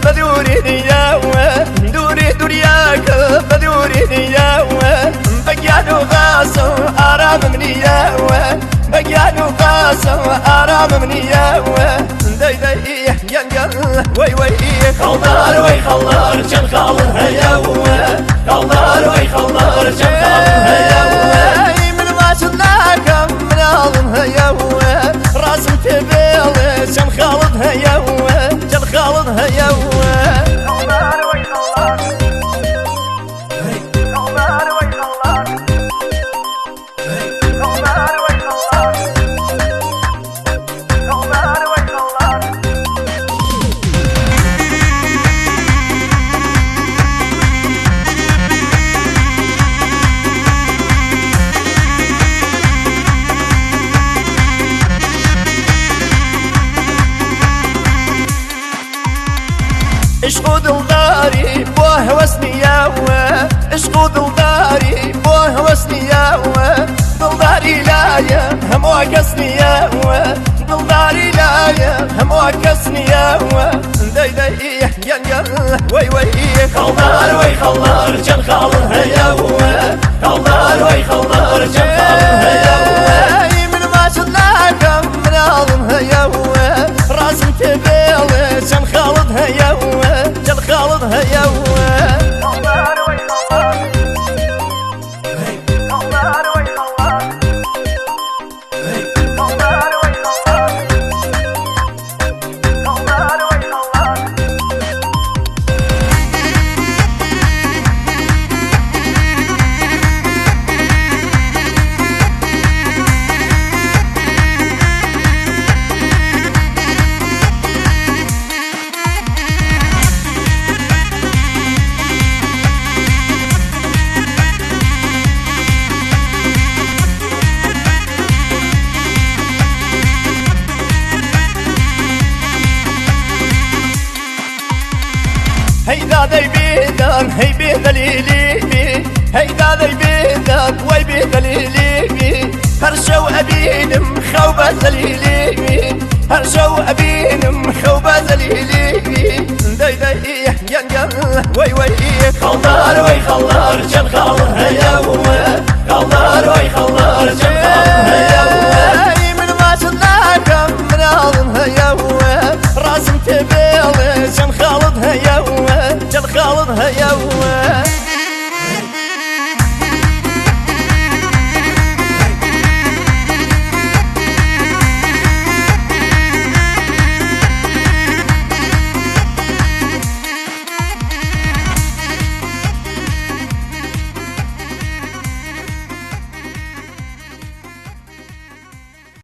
بدوري دياوة دوري دورياك بدوري دياوة بقيانو غاسو آرام منياوة بقيانو غاسو آرام منياوة داي داي ينقل وي وي خلدار وي خلدار جن خالد هياوة خلدار وي خلدار جن خالد هياوة من ما شلناك من عظم هياوة راسم تبيل جن خالد هياوة جن خالد هياوة اشقو دلداري بوه وسني ياوه اشقو دلداري بوه وسني ياوه دلداري لايا هم وكسني ياوه دلداري لايا هم وكسني ياوه داي داي ينقل وي وي خلدار وي خلدار جن خالد هياوه خلدار وي خلدار جن خالد هياوه من ما شلناك من عظم هياوه راسم تبيل جن خالد هياوه جن خالد هياوه هيدا ذي بيدان هي بيدليلي هيدا ذي بيدان وي بيدليلي هرشو أبين مخوبة زليلي هرشو أبين مخوبة زليلي